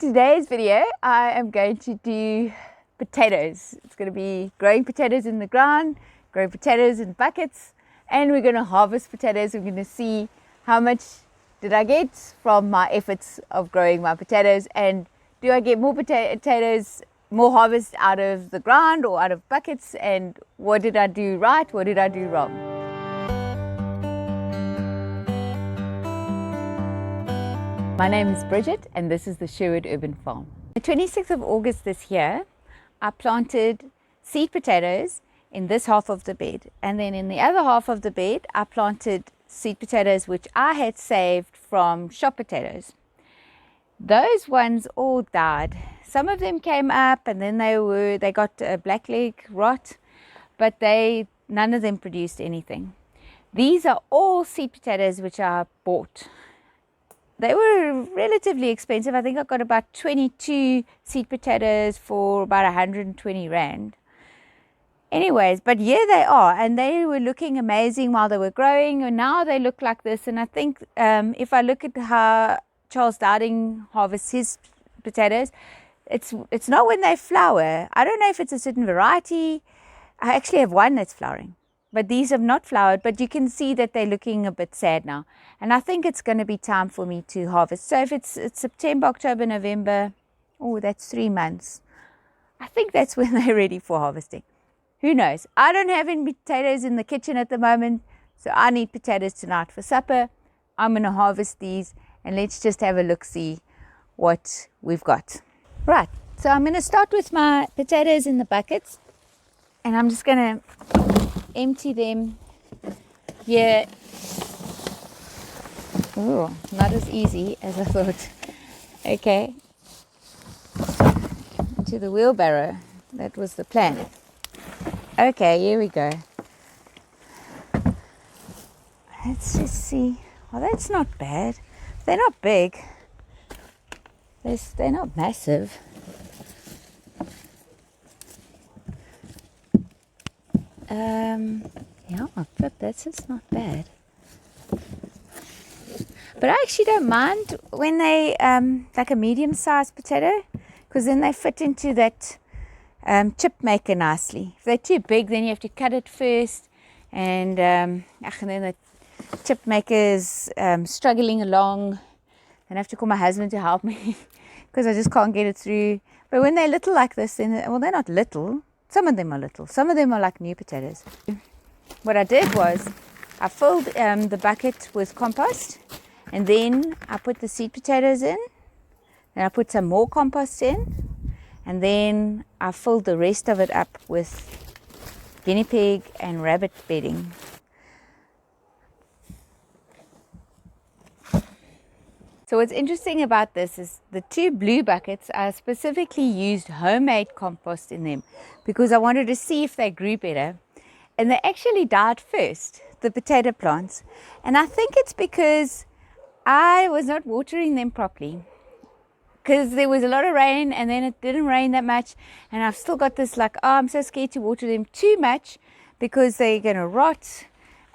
Today's video, I am going to do potatoes. It's going to be growing potatoes in the ground, growing potatoes in buckets, and we're going to harvest potatoes. We're going to see how much did I get from my efforts of growing my potatoes, and do I get more potatoes, more harvest out of the ground or out of buckets, and what did I do right, what did I do wrong? My name is Bridget and this is the Sherwood Urban Farm. The 26th of August this year, I planted seed potatoes in this half of the bed, and then in the other half of the bed I planted seed potatoes which I had saved from shop potatoes. Those ones all died. Some of them came up and then they got a blackleg rot, but none of them produced anything. These are all seed potatoes which I bought. They were relatively expensive. I think I got about 22 seed potatoes for about 120 Rand. Anyways, but here they are, and they were looking amazing while they were growing, and now they look like this. And I think if I look at how Charles Dowding harvests his potatoes, it's not when they flower. I don't know if it's a certain variety. I actually have one that's flowering, but these have not flowered, but you can see that they're looking a bit sad now. And I think it's going to be time for me to harvest. So if it's September, October, November, oh, that's 3 months. I think that's when they're ready for harvesting. Who knows? I don't have any potatoes in the kitchen at the moment, so I need potatoes tonight for supper. I'm going to harvest these, and let's just have a look, see what we've got. Right, so I'm going to start with my potatoes in the buckets, and I'm just going to empty them here. Oh, not as easy as I thought. Okay, into the wheelbarrow. That was the plan. Okay, here we go. Let's just see. Oh, that's not bad. They're not big. They're not massive. Yeah, flip, that's just not bad. But I actually don't mind when they like a medium-sized potato, because then they fit into that chip maker nicely. If they're too big, then you have to cut it first, and then the chip maker is struggling along, and I have to call my husband to help me because I just can't get it through. But when they're little like this, then they're not little. Some of them are little. Some of them are like new potatoes. What I did was I filled the bucket with compost, and then I put the seed potatoes in, then I put some more compost in, and then I filled the rest of it up with guinea pig and rabbit bedding. So what's interesting about this is the two blue buckets, I specifically used homemade compost in them because I wanted to see if they grew better. And they actually died first, the potato plants. And I think it's because I was not watering them properly, because there was a lot of rain and then it didn't rain that much, and I've still got this like, oh, I'm so scared to water them too much because they're going to rot.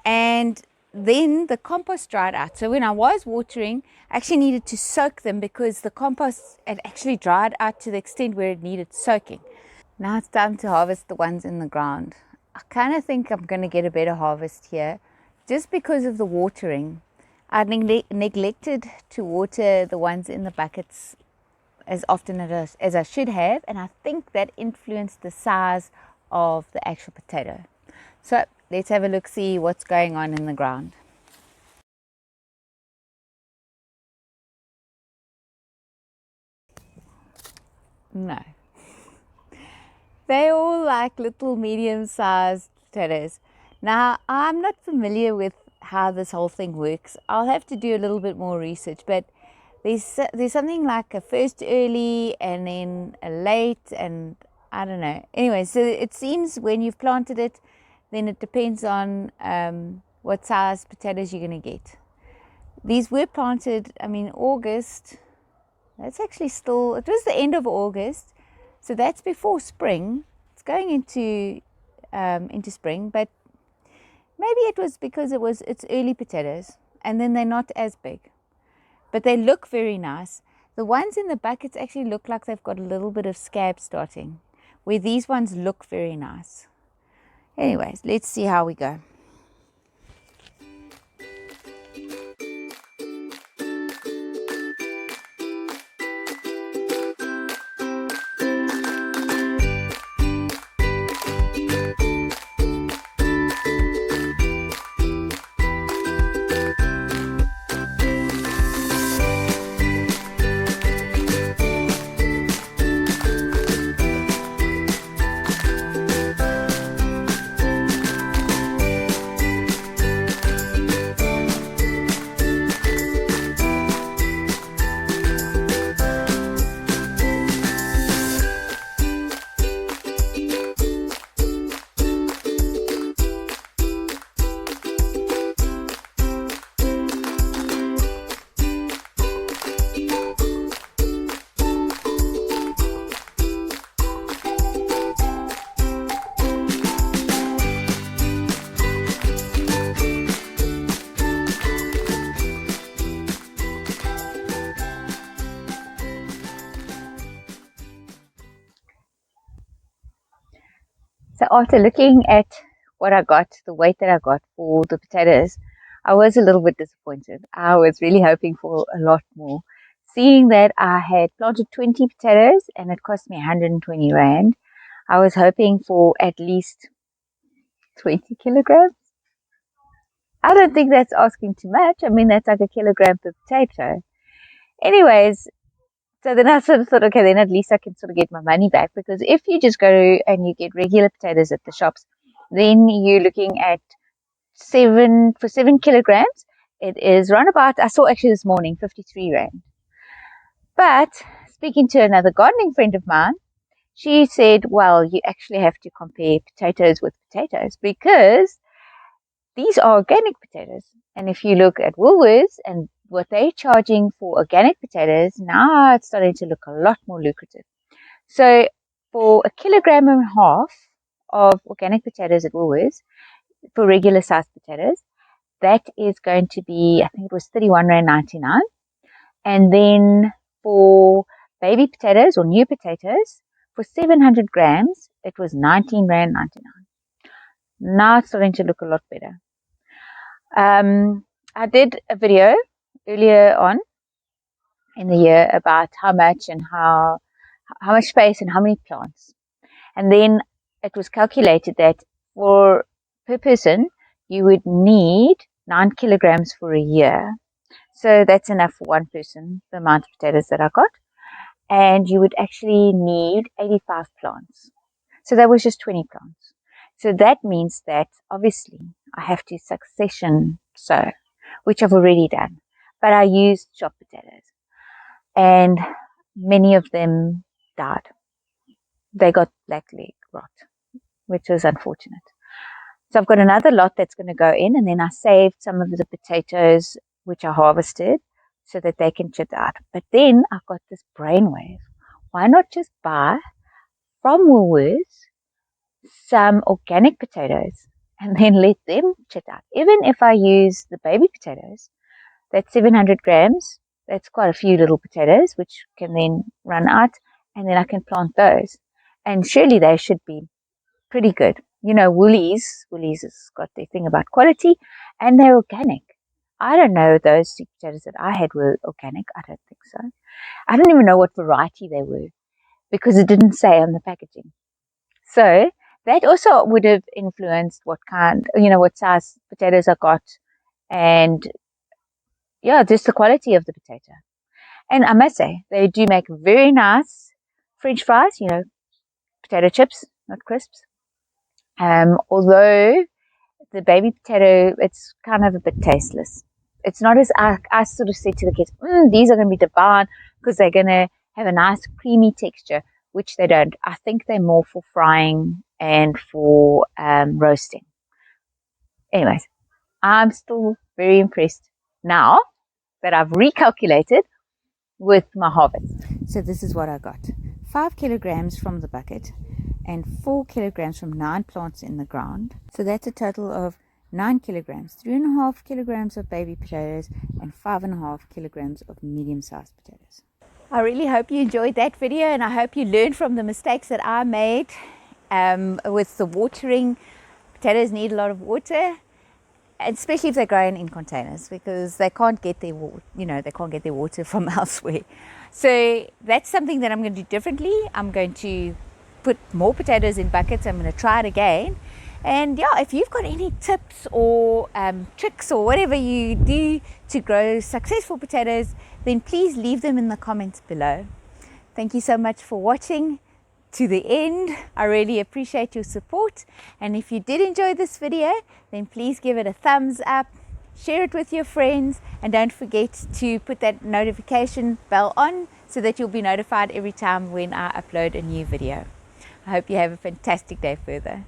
And then the compost dried out. So when I was watering, I actually needed to soak them because the compost had actually dried out to the extent where it needed soaking. Now it's time to harvest the ones in the ground. I kind of think I'm going to get a better harvest here just because of the watering. I neglected to water the ones in the buckets as often as I should have, and I think that influenced the size of the actual potato. So let's have a look, see what's going on in the ground. No. They're all like little medium-sized potatoes. Now, I'm not familiar with how this whole thing works. I'll have to do a little bit more research, but there's something like a first early and then a late, and I don't know. Anyway, so it seems when you've planted it, then it depends on what size potatoes you're going to get. These were planted, August. That's actually still, it was the end of August. So that's before spring. It's going into spring, but maybe it was because it's early potatoes, and then they're not as big. But they look very nice. The ones in the buckets actually look like they've got a little bit of scab starting, where these ones look very nice. Anyways, let's see how we go. So after looking at what I got, the weight that I got for the potatoes, I was a little bit disappointed. I was really hoping for a lot more. Seeing that I had planted 20 potatoes and it cost me 120 Rand, I was hoping for at least 20 kilograms. I don't think that's asking too much. I mean, that's like a kilogram per potato. Anyways, so then I sort of thought, okay, then at least I can sort of get my money back, because if you just go and you get regular potatoes at the shops, then you're looking at 7 kilograms. It is round about, I saw actually this morning, 53 Rand. But speaking to another gardening friend of mine, she said, well, you actually have to compare potatoes with potatoes, because these are organic potatoes. And if you look at Woolworths and what they're charging for organic potatoes, now it's starting to look a lot more lucrative. So for a kilogram and a half of organic potatoes at Woolworths, for regular sized potatoes, that is going to be, I think it was 31 Rand 99. And then for baby potatoes or new potatoes, for 700 grams, it was 19 Rand 99. Now it's starting to look a lot better. I did a video earlier on in the year about how much and how much space and how many plants. And then it was calculated that per person, you would need 9 kilograms for a year. So that's enough for one person, the amount of potatoes that I got. And you would actually need 85 plants. So that was just 20 plants. So that means that obviously I have to succession sow, which I've already done. But I used chopped potatoes. And many of them died. They got black leg rot, which was unfortunate. So I've got another lot that's going to go in, and then I saved some of the potatoes which I harvested so that they can chip out. But then I got this brainwave. Why not just buy from Woolworths some organic potatoes and then let them chip out? Even if I use the baby potatoes, that's 700 grams. That's quite a few little potatoes, which can then run out, and then I can plant those. And surely they should be pretty good. You know, Woolies has got their thing about quality, and they're organic. I don't know those sweet potatoes that I had were organic. I don't think so. I don't even know what variety they were, because it didn't say on the packaging. So that also would have influenced what size potatoes I got, and yeah, just the quality of the potato. And I must say, they do make very nice French fries, potato chips, not crisps. Although the baby potato, it's kind of a bit tasteless. It's not as I sort of said to the kids, these are going to be divine because they're going to have a nice creamy texture, which they don't. I think they're more for frying and for roasting. Anyways, I'm still very impressed now that I've recalculated with my harvest. So this is what I got. 5 kilograms from the bucket and 4 kilograms from 9 plants in the ground. So that's a total of 9 kilograms, 3.5 kilograms of baby potatoes and 5.5 kilograms of medium-sized potatoes. I really hope you enjoyed that video, and I hope you learned from the mistakes that I made with the watering. Potatoes need a lot of water, especially if they're grown in containers, because they can't get their they can't get their water from elsewhere. So that's something that I'm going to do differently. I'm going to put more potatoes in buckets. I'm going to try it again. And yeah, if you've got any tips or tricks or whatever you do to grow successful potatoes, then please leave them in the comments below. Thank you so much for watching to the end. I really appreciate your support. And if you did enjoy this video, then please give it a thumbs up, share it with your friends, and don't forget to put that notification bell on so that you'll be notified every time when I upload a new video. I hope you have a fantastic day further.